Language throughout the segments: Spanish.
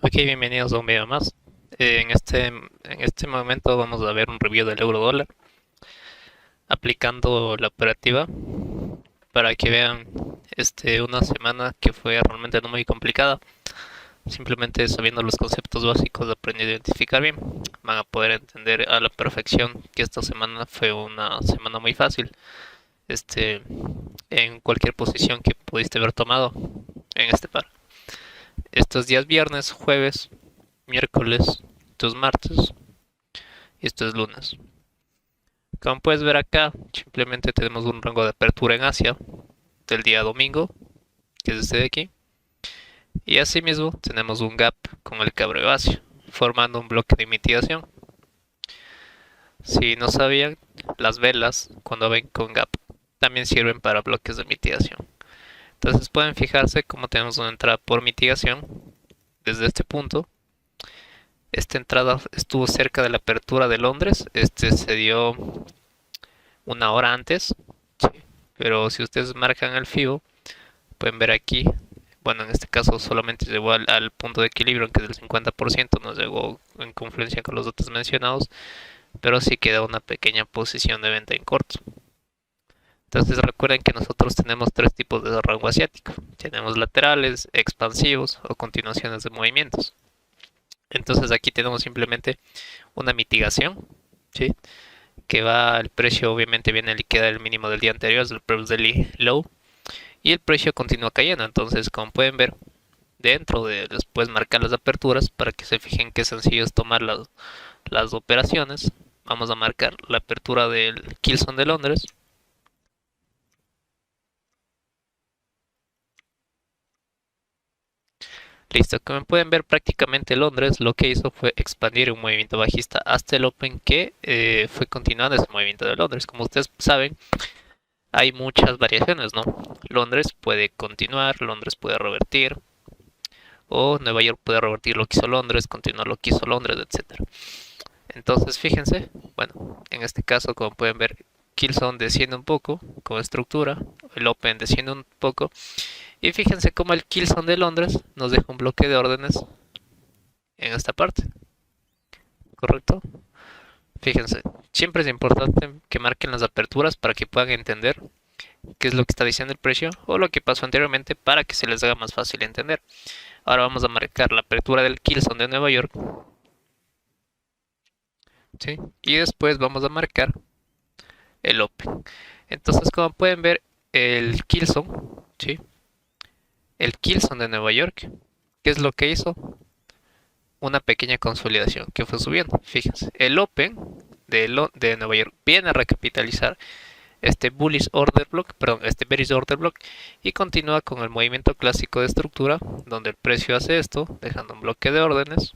Ok, bienvenidos a un video más. En este momento vamos a ver un review del euro dólar aplicando la operativa para que vean una semana que fue realmente no muy complicada. Simplemente sabiendo los conceptos básicos, aprendiendo a identificar bien, van a poder entender a la perfección que esta semana fue una semana muy fácil. Este, en cualquier posición que pudiste haber tomado en este par. Estos días viernes, jueves, miércoles, estos martes y esto es lunes. Como puedes ver acá, simplemente tenemos un rango de apertura en Asia del día domingo, que es este de aquí, y asimismo tenemos un gap con el cabreo Asia, formando un bloque de mitigación. Si no sabían, las velas, cuando ven con gap, también sirven para bloques de mitigación. Entonces pueden fijarse cómo tenemos una entrada por mitigación desde este punto. Esta entrada estuvo cerca de la apertura de Londres, se dio una hora antes, sí, pero si ustedes marcan el FIBO, pueden ver aquí, bueno, en este caso solamente llegó al punto de equilibrio, que es del 50%, no llegó en confluencia con los datos mencionados, pero sí queda una pequeña posición de venta en corto. Entonces recuerden que nosotros tenemos tres tipos de rango asiático. Tenemos laterales, expansivos o continuaciones de movimientos. Entonces aquí tenemos simplemente una mitigación, ¿sí? Que va, el precio obviamente viene a liquidar el mínimo del día anterior, es el previous daily low, y el precio continúa cayendo. Entonces, como pueden ver, dentro de después marcar las aperturas para que se fijen qué sencillo es tomar las operaciones. Vamos a marcar la apertura del Kilson de Londres. Listo, como pueden ver, prácticamente Londres lo que hizo fue expandir un movimiento bajista hasta el Open, que fue continuando ese movimiento de Londres. Como ustedes saben, hay muchas variaciones, ¿no? Londres puede continuar, Londres puede revertir, o Nueva York puede revertir lo que hizo Londres, continuar lo que hizo Londres, etcétera. Entonces, fíjense, bueno, en este caso, como pueden ver, Killzone desciende un poco como estructura, el Open desciende un poco, y fíjense cómo el Killzone de Londres nos deja un bloque de órdenes en esta parte, ¿correcto? Fíjense, siempre es importante que marquen las aperturas para que puedan entender qué es lo que está diciendo el precio o lo que pasó anteriormente para que se les haga más fácil entender. Ahora vamos a marcar la apertura del Killzone de Nueva York, ¿sí? Y después vamos a marcar el Open. Entonces, como pueden ver, el Killzone, ¿sí? El Killzone de Nueva York, ¿qué es lo que hizo? Una pequeña consolidación que fue subiendo. Fíjense, el Open de Nueva York viene a recapitalizar este bullish order block, perdón, este bearish order block, y continúa con el movimiento clásico de estructura, donde el precio hace esto, dejando un bloque de órdenes,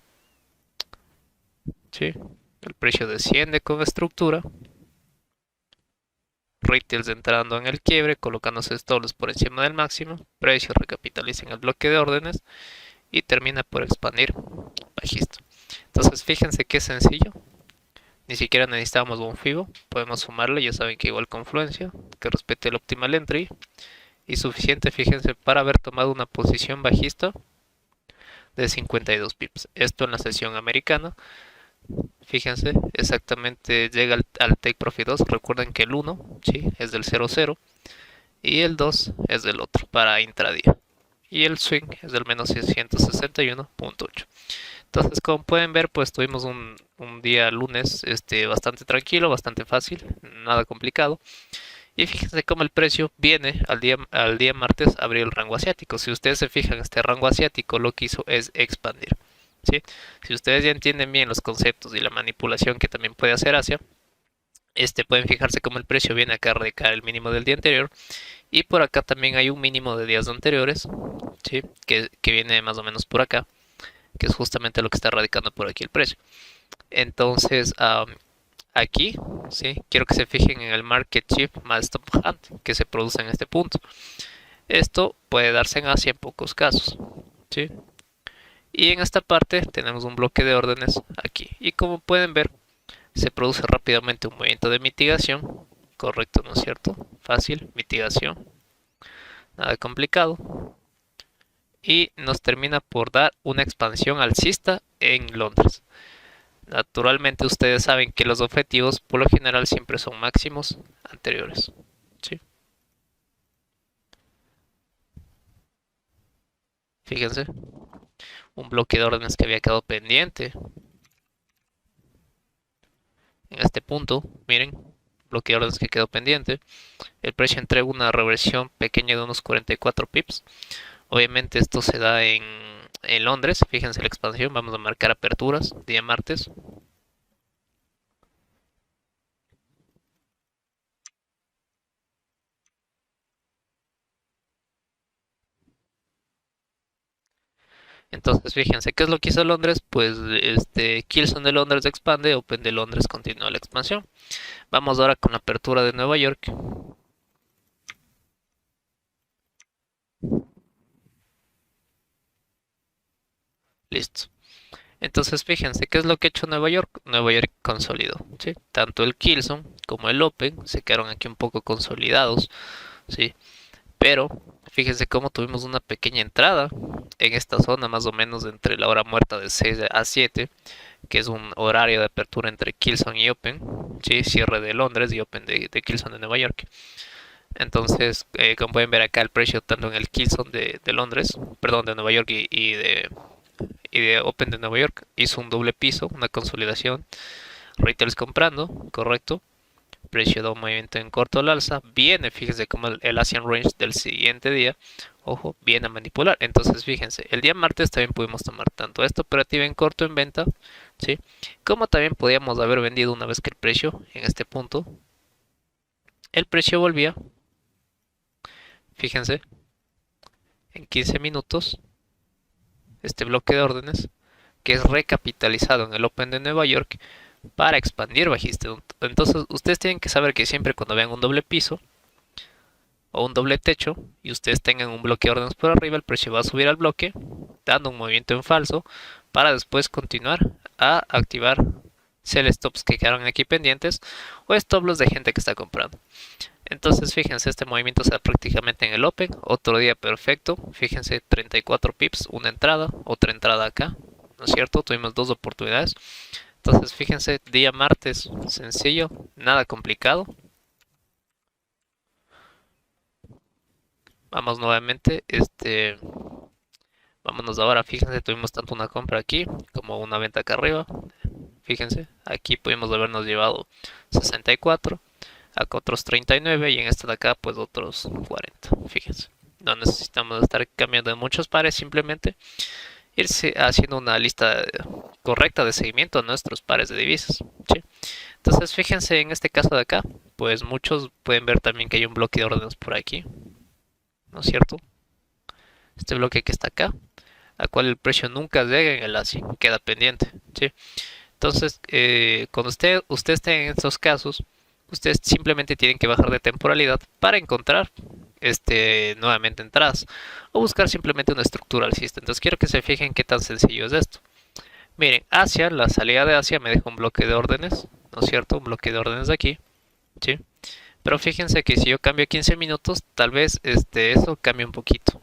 ¿sí? El precio desciende con estructura, retails entrando en el quiebre, colocándose stops por encima del máximo, precio recapitaliza en el bloque de órdenes y termina por expandir bajista. Entonces fíjense qué sencillo, ni siquiera necesitamos un FIBO, podemos sumarle, ya saben que igual confluencia, que respete el optimal entry, y suficiente, fíjense, para haber tomado una posición bajista de 52 pips. Esto en la sesión americana. Fíjense, exactamente llega al Take Profit 2. Recuerden que el 1, ¿sí?, es del 0,0 y el 2 es del otro para intradía. Y el swing es del menos 661.8. Entonces, como pueden ver, pues tuvimos un día lunes bastante tranquilo, bastante fácil, nada complicado. Y fíjense cómo el precio viene al día martes a abrir el rango asiático. Si ustedes se fijan, este rango asiático lo que hizo es expandir, ¿sí? Si ustedes ya entienden bien los conceptos y la manipulación que también puede hacer Asia, pueden fijarse cómo el precio viene acá a recaer el mínimo del día anterior. Y por acá también hay un mínimo de días anteriores, ¿sí? Que viene más o menos por acá, que es justamente lo que está radicando por aquí el precio. Entonces, aquí, ¿sí?, quiero que se fijen en el Market Shift más Stop Hunt que se produce en este punto. Esto puede darse en Asia en pocos casos, ¿sí? Y en esta parte tenemos un bloque de órdenes aquí. Y como pueden ver, se produce rápidamente un movimiento de mitigación. Correcto, ¿no es cierto? Fácil, mitigación. Nada complicado. y nos termina por dar una expansión alcista en Londres. Naturalmente ustedes saben que los objetivos por lo general siempre son máximos anteriores. ¿Sí? Fíjense, un bloque de órdenes que había quedado pendiente en este punto, miren, bloque de órdenes que quedó pendiente. El precio entrega una reversión pequeña de unos 44 pips. Obviamente esto se da en Londres, fíjense la expansión, vamos a marcar aperturas, día martes. Entonces fíjense, ¿qué es lo que hizo Londres? Pues Kilson de Londres expande, Open de Londres continúa la expansión. Vamos ahora con la apertura de Nueva York. Listo. Entonces fíjense, ¿qué es lo que ha hecho Nueva York? Nueva York consolidó, ¿sí? Tanto el Kilson como el Open se quedaron aquí un poco consolidados, ¿sí? Pero fíjense cómo tuvimos una pequeña entrada en esta zona, más o menos entre la hora muerta de 6 a 7, que es un horario de apertura entre Kilson y Open, ¿sí? Cierre de Londres y Open de Kilson de Nueva York. Entonces, como pueden ver acá, el precio tanto en el Kilson de Londres, perdón, de Nueva York y de Open de Nueva York hizo un doble piso, una consolidación. Retails comprando, correcto. Precio da un movimiento en corto al alza. Viene, fíjense como el Asian Range del siguiente día, ojo, viene a manipular. Entonces, fíjense, el día martes también pudimos tomar tanto esta operativa en corto en venta, ¿sí? Como también podíamos haber vendido una vez que el precio, en este punto, el precio volvía, fíjense, en 15 minutos, este bloque de órdenes, que es recapitalizado en el Open de Nueva York, para expandir bajista. Entonces ustedes tienen que saber que siempre cuando vean un doble piso o un doble techo y ustedes tengan un bloque de órdenes por arriba, el precio va a subir al bloque dando un movimiento en falso para después continuar a activar sell stops que quedaron aquí pendientes o stop loss de gente que está comprando. Entonces fíjense, este movimiento se da prácticamente en el Open, otro día perfecto, fíjense 34 pips, una entrada, otra entrada acá, ¿no es cierto? Tuvimos dos oportunidades. Entonces fíjense, día martes, sencillo, nada complicado. Vamos nuevamente, vámonos ahora, fíjense, tuvimos tanto una compra aquí como una venta acá arriba. Fíjense, aquí pudimos habernos llevado 64, acá otros 39 y en esta de acá pues otros 40. Fíjense, no necesitamos estar cambiando de muchos pares, simplemente irse haciendo una lista correcta de seguimiento a nuestros pares de divisas, ¿sí? Entonces fíjense en este caso de acá, pues muchos pueden ver también que hay un bloque de órdenes por aquí, ¿no es cierto? Este bloque que está acá, al cual el precio nunca llega en el ASI, queda pendiente, ¿sí? Entonces, cuando usted esté en estos casos, ustedes simplemente tienen que bajar de temporalidad para encontrar nuevamente entradas o buscar simplemente una estructura alcista. Entonces quiero que se fijen qué tan sencillo es esto. Miren, Asia, la salida de Asia me deja un bloque de órdenes, ¿no es cierto? Un bloque de órdenes de aquí, ¿sí? Pero fíjense que si yo cambio a 15 minutos, tal vez eso cambie un poquito.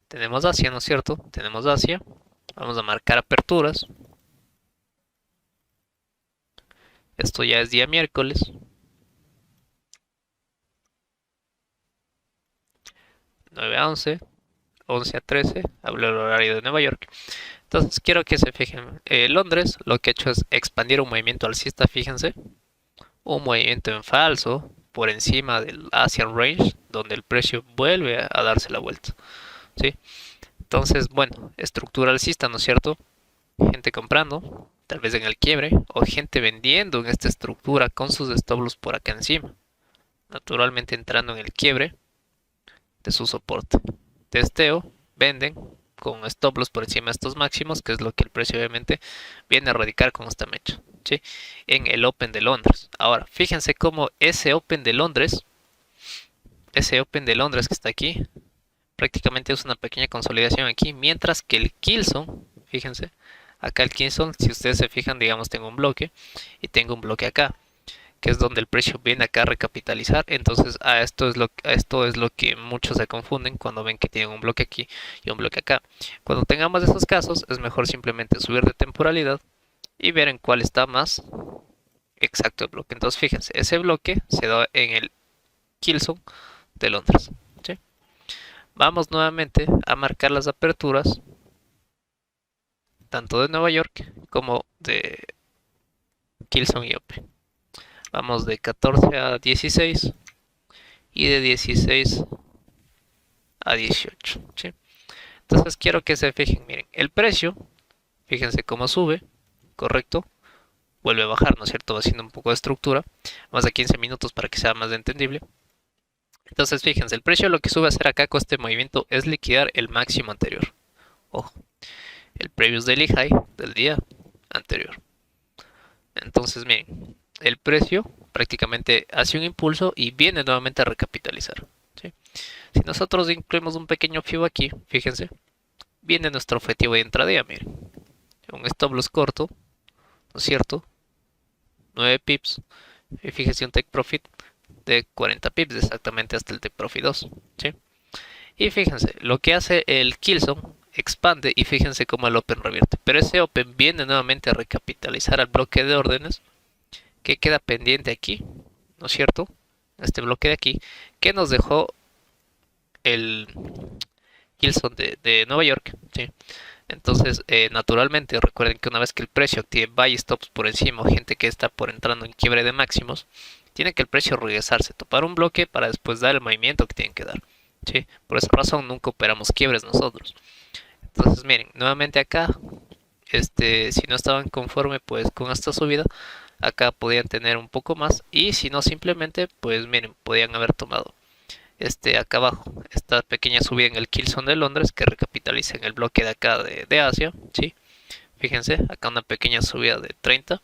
Tenemos Asia, ¿no es cierto? Tenemos Asia. Vamos a marcar aperturas. Esto ya es día miércoles. 9 a 11, 11 a 13, hablo del horario de Nueva York. Entonces quiero que se fijen, Londres lo que ha hecho es expandir un movimiento alcista, fíjense, un movimiento en falso por encima del Asian Range, donde el precio vuelve a darse la vuelta, ¿sí? Entonces, bueno, estructura alcista, ¿no es cierto? Gente comprando, tal vez en el quiebre, o gente vendiendo en esta estructura con sus stop loss por acá encima, naturalmente entrando en el quiebre de su soporte. Testeo, venden con stop loss por encima de estos máximos, que es lo que el precio obviamente viene a radicar con esta mecha, ¿sí? En el Open de Londres. Ahora, fíjense cómo ese Open de Londres que está aquí, prácticamente es una pequeña consolidación aquí, mientras que el Kilson, fíjense, acá el Kilson, si ustedes se fijan, digamos, tengo un bloque y tengo un bloque acá. que es donde el precio viene acá a recapitalizar. Entonces esto es lo que muchos se confunden cuando ven que tienen un bloque aquí y un bloque acá. Cuando tengamos esos casos es mejor simplemente subir de temporalidad y ver en cuál está más exacto el bloque. Entonces fíjense, ese bloque se da en el Kilson de Londres, ¿sí? Vamos nuevamente a marcar las aperturas tanto de Nueva York como de Kilson y Open. Vamos de 14 a 16 y de 16 a 18, ¿sí? Entonces quiero que se fijen, miren, el precio, fíjense cómo sube, correcto, vuelve a bajar, ¿no es cierto? Va haciendo un poco de estructura, más de 15 minutos para que sea más entendible. Entonces fíjense, el precio lo que sube a hacer acá con este movimiento es liquidar el máximo anterior. Ojo, el previous daily high del día anterior. Entonces miren, el precio prácticamente hace un impulso y viene nuevamente a recapitalizar, ¿sí? Si nosotros incluimos un pequeño FIBO aquí, fíjense, viene nuestro objetivo de intradía, miren. Un stop loss corto, ¿no es cierto? 9 pips. Y fíjense un take profit de 40 pips exactamente hasta el take profit 2, ¿sí? Y fíjense, lo que hace el Kilson expande y fíjense cómo el Open revierte. Pero ese Open viene nuevamente a recapitalizar al bloque de órdenes que queda pendiente aquí, ¿no es cierto? Este bloque de aquí, que nos dejó el Kilson de Nueva York, ¿sí? Entonces, naturalmente, recuerden que una vez que el precio active buy stops por encima o gente que está por entrando en quiebre de máximos, tiene que el precio regresarse, topar un bloque para después dar el movimiento que tienen que dar, ¿sí? Por esa razón nunca operamos quiebres nosotros. Entonces, miren, nuevamente acá, si no estaban conforme pues con esta subida, acá podían tener un poco más y si no simplemente, pues miren, podían haber tomado acá abajo, esta pequeña subida en el Kilson de Londres que recapitaliza en el bloque de acá de Asia, ¿sí? Fíjense, acá una pequeña subida de 30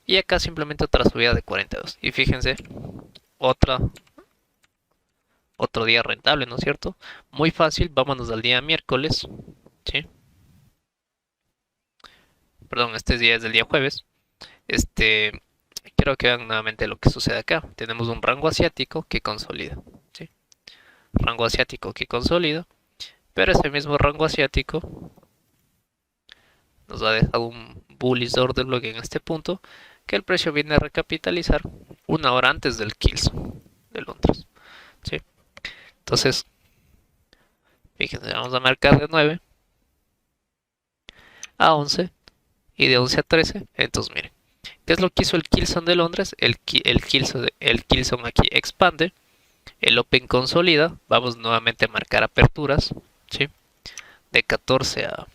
y acá simplemente otra subida de 42. Y fíjense, otro día rentable, ¿no es cierto? Muy fácil, vámonos al día miércoles, ¿sí? Perdón, este día es del día jueves. Quiero que vean nuevamente lo que sucede acá. Tenemos un rango asiático que consolida, ¿sí? Rango asiático que consolida, pero ese mismo rango asiático nos ha dejado un bullish order block en este punto que el precio viene a recapitalizar una hora antes del Kilson de Londres, ¿sí? Entonces fíjense, vamos a marcar de 9 a 11 y de 11 a 13. Entonces miren, ¿qué es lo que hizo el Kilson de Londres? El Kilson aquí expande, el Open consolida, vamos nuevamente a marcar aperturas, ¿sí? De 14 a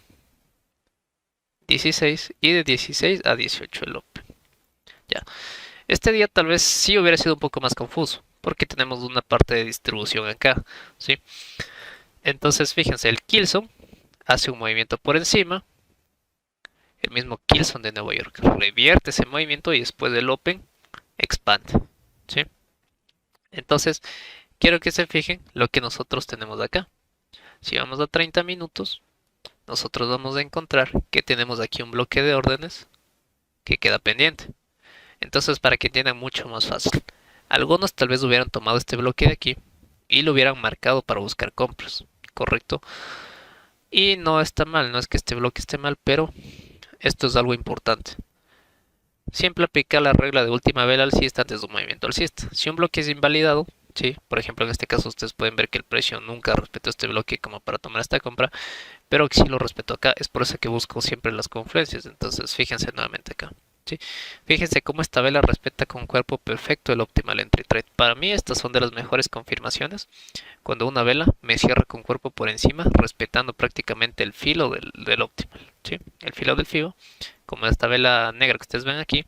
16 y de 16 a 18 el Open. Ya. Este día tal vez sí hubiera sido un poco más confuso, porque tenemos una parte de distribución acá, ¿sí? Entonces fíjense, el Kilson hace un movimiento por encima, el mismo Kilson de Nueva York revierte ese movimiento y después del Open expande, ¿sí? Entonces quiero que se fijen lo que nosotros tenemos acá. Si vamos a 30 minutos, nosotros vamos a encontrar que tenemos aquí un bloque de órdenes que queda pendiente. Entonces, para que entiendan mucho más fácil, algunos tal vez hubieran tomado este bloque de aquí y lo hubieran marcado para buscar compras, ¿correcto? Y no está mal, no es que este bloque esté mal, pero esto es algo importante. Siempre aplicar la regla de última vela alcista antes de un movimiento alcista. Si un bloque es invalidado, ¿sí? Por ejemplo, en este caso ustedes pueden ver que el precio nunca respetó este bloque como para tomar esta compra, pero que sí lo respetó acá. Es por eso que busco siempre las confluencias. Entonces, fíjense nuevamente acá, ¿sí? Fíjense cómo esta vela respeta con cuerpo perfecto el optimal entry trade. Para mí estas son de las mejores confirmaciones. Cuando una vela me cierra con cuerpo por encima, respetando prácticamente el filo del optimal, ¿sí? El filo del FIBO, como esta vela negra que ustedes ven aquí.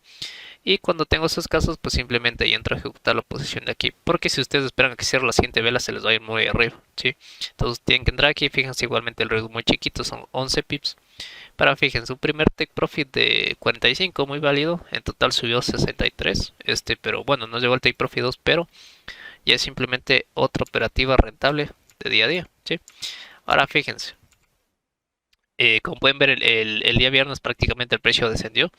Y cuando tengo esos casos, pues simplemente ahí entro a ejecutar la posición de aquí. Porque si ustedes esperan a que cierre la siguiente vela, se les va a ir muy arriba, ¿sí? Entonces tienen que entrar aquí. Fíjense igualmente el riesgo muy chiquito, son 11 pips. Para fíjense, un primer take profit de 45, muy válido. En total subió 63. Pero bueno, no llegó al take profit 2, pero ya es simplemente otra operativa rentable de día a día, ¿sí? Ahora fíjense. Como pueden ver, el día viernes prácticamente el precio descendió.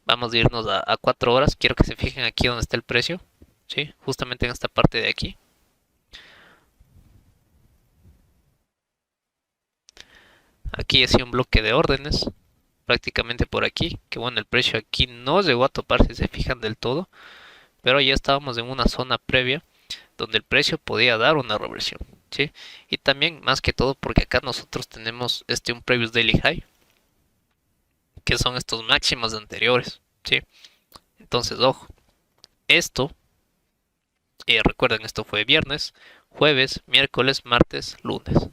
Vamos a irnos a 4 horas. Quiero que se fijen aquí donde está el precio. ¿Sí? Justamente en esta parte de aquí. Aquí hacía un bloque de órdenes. Prácticamente por aquí. Que bueno, el precio aquí no llegó a topar si se fijan del todo. Pero ya estábamos en una zona previa donde el precio podía dar una reversión. ¿Sí? Y también más que todo porque acá nosotros tenemos un previous daily high. Que son estos máximos anteriores. ¿Sí? Entonces, ojo. Esto recuerden, esto fue viernes, jueves, miércoles, martes, lunes.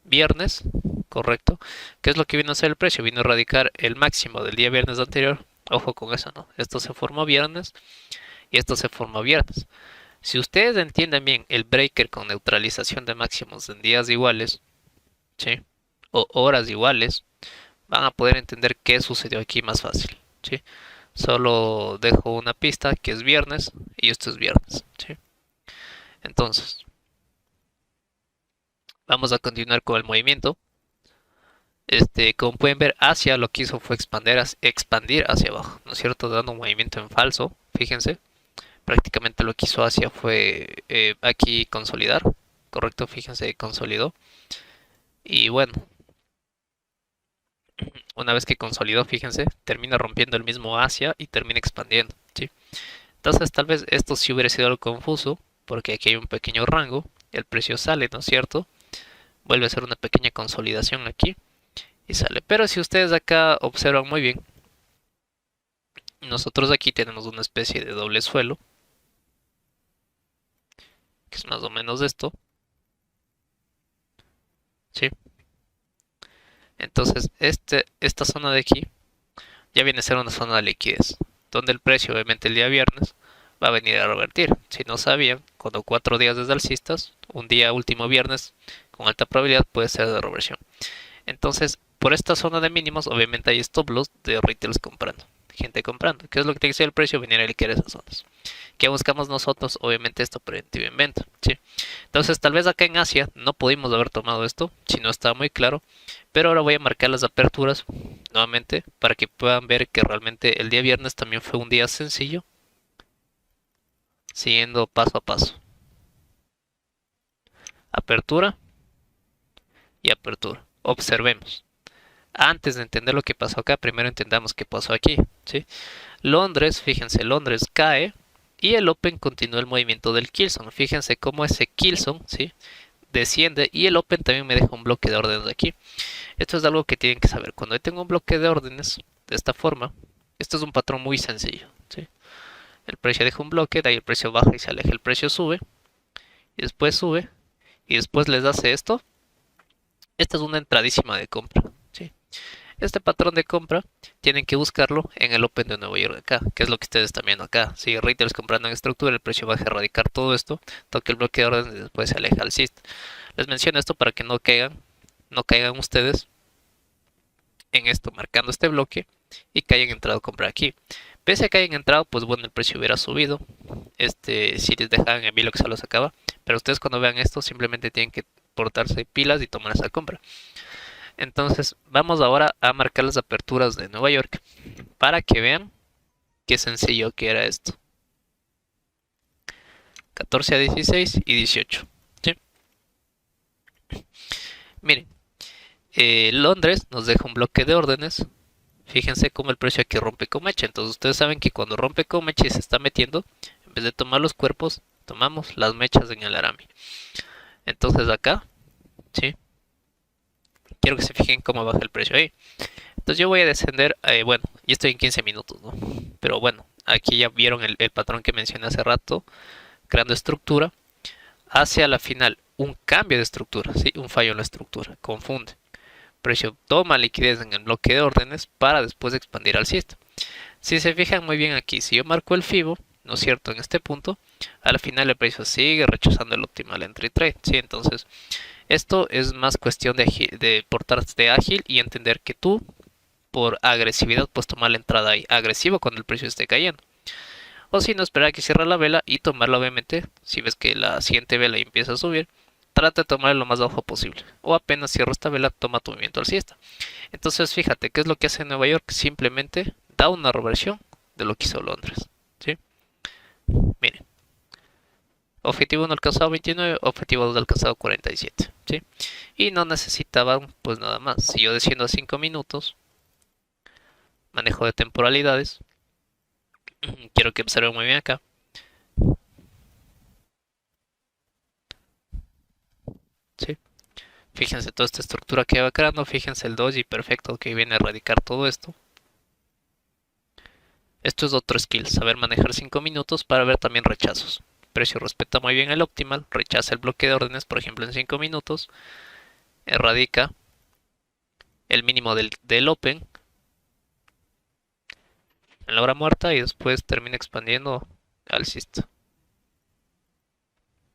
Viernes, correcto. ¿Qué es lo que vino a hacer el precio? Vino a erradicar el máximo del día viernes anterior. Ojo con eso, ¿no? Esto se formó viernes y esto se formó viernes. Si ustedes entienden bien el breaker con neutralización de máximos en días iguales, ¿sí? O horas iguales, van a poder entender qué sucedió aquí más fácil, ¿sí? Solo dejo una pista que es viernes y esto es viernes, ¿sí? Entonces, vamos a continuar con el movimiento. Como pueden ver, Asia lo que hizo fue expandir hacia abajo, ¿no es cierto? Dando un movimiento en falso, fíjense. Prácticamente lo que hizo Asia fue aquí consolidar, correcto, fíjense, consolidó. Y bueno, una vez que consolidó, fíjense, termina rompiendo el mismo Asia y termina expandiendo, ¿sí? Entonces tal vez esto sí hubiera sido algo confuso, porque aquí hay un pequeño rango, el precio sale, ¿no es cierto? Vuelve a ser una pequeña consolidación aquí y sale. Pero si ustedes acá observan muy bien, nosotros aquí tenemos una especie de doble suelo, que es más o menos esto, ¿sí? Entonces, esta zona de aquí ya viene a ser una zona de liquidez, donde el precio, obviamente, el día viernes va a venir a revertir. Si no sabían, cuando 4 días desde alcistas, un día último viernes, con alta probabilidad puede ser de reversión. Entonces, por esta zona de mínimos, obviamente hay stop loss de retailers comprando, gente comprando. ¿Qué es lo que tiene que ser el precio? Venir a liquidar esas zonas. ¿Qué buscamos nosotros? Obviamente esto preventivo en venta, ¿sí? Entonces tal vez acá en Asia no pudimos haber tomado esto, si no estaba muy claro, pero ahora voy a marcar las aperturas nuevamente para que puedan ver que realmente el día viernes también fue un día sencillo, siguiendo paso a paso. Apertura y apertura. Observemos. Antes de entender lo que pasó acá, primero entendamos qué pasó aquí, ¿sí? Londres, fíjense, Londres cae y el Open continúa el movimiento del Kilson. Fíjense cómo ese Kilson, ¿sí? Desciende y el Open también me deja un bloque de órdenes aquí. Esto es algo que tienen que saber. Cuando yo tengo un bloque de órdenes de esta forma, esto es un patrón muy sencillo, ¿sí? El precio deja un bloque, de ahí el precio baja y se aleja, el precio sube, y después sube, y después les hace esto. Esta es una entradísima de compra, ¿sí? Este patrón de compra tienen que buscarlo en el Open de Nueva York acá, que es lo que ustedes están viendo acá. Si retailers comprando en estructura, el precio va a erradicar todo esto, toque el bloque de órdenes y después se aleja alcista. Les menciono esto para que no caigan ustedes en esto, marcando este bloque y que hayan entrado a comprar aquí. Pese a que hayan entrado, pues bueno, el precio hubiera subido. Si les dejaban en lo que se los acaba. Pero ustedes cuando vean esto, simplemente tienen que portarse pilas y tomar esa compra. Entonces, vamos ahora a marcar las aperturas de Nueva York para que vean qué sencillo que era esto. 14 a 16 y 18. ¿Sí? Miren, Londres nos deja un bloque de órdenes. Fíjense cómo el precio aquí rompe con mecha. Entonces ustedes saben que cuando rompe con mecha y se está metiendo, en vez de tomar los cuerpos, tomamos las mechas en el Arami. Entonces acá, ¿sí? Quiero que se fijen cómo baja el precio ahí. Entonces yo voy a descender, bueno, ya estoy en 15 minutos, ¿no? Pero bueno, aquí ya vieron el patrón que mencioné hace rato, creando estructura, hacia la final un cambio de estructura, ¿sí? Un fallo en la estructura, confunde. Precio toma liquidez en el bloque de órdenes para después expandir al alcista. Si se fijan muy bien aquí, si yo marco el FIBO, ¿no es cierto? En este punto, al final el precio sigue rechazando el optimal entry trade, ¿sí? Entonces, esto es más cuestión de portarte ágil y entender que tú, por agresividad, puedes tomar la entrada ahí, agresivo cuando el precio esté cayendo. O si no, esperar a que cierre la vela y tomarla, obviamente, si ves que la siguiente vela empieza a subir, trata de tomar lo más bajo posible. O apenas cierra esta vela, toma tu movimiento alcista. Entonces fíjate, ¿qué es lo que hace Nueva York? Simplemente da una reversión de lo que hizo Londres. ¿Sí? Miren, objetivo no alcanzado 29, objetivo no alcanzado 47. ¿Sí? Y no necesitaban pues nada más. Si yo desciendo a 5 minutos, manejo de temporalidades, quiero que observen muy bien acá. ¿Sí? Fíjense toda esta estructura que va creando, fíjense el doji perfecto que viene a erradicar todo esto. Esto es otro skill, saber manejar 5 minutos para ver también rechazos. Precio respeta muy bien el optimal, rechaza el bloque de órdenes, por ejemplo en 5 minutos, erradica el mínimo del open en la hora muerta y después termina expandiendo alcista.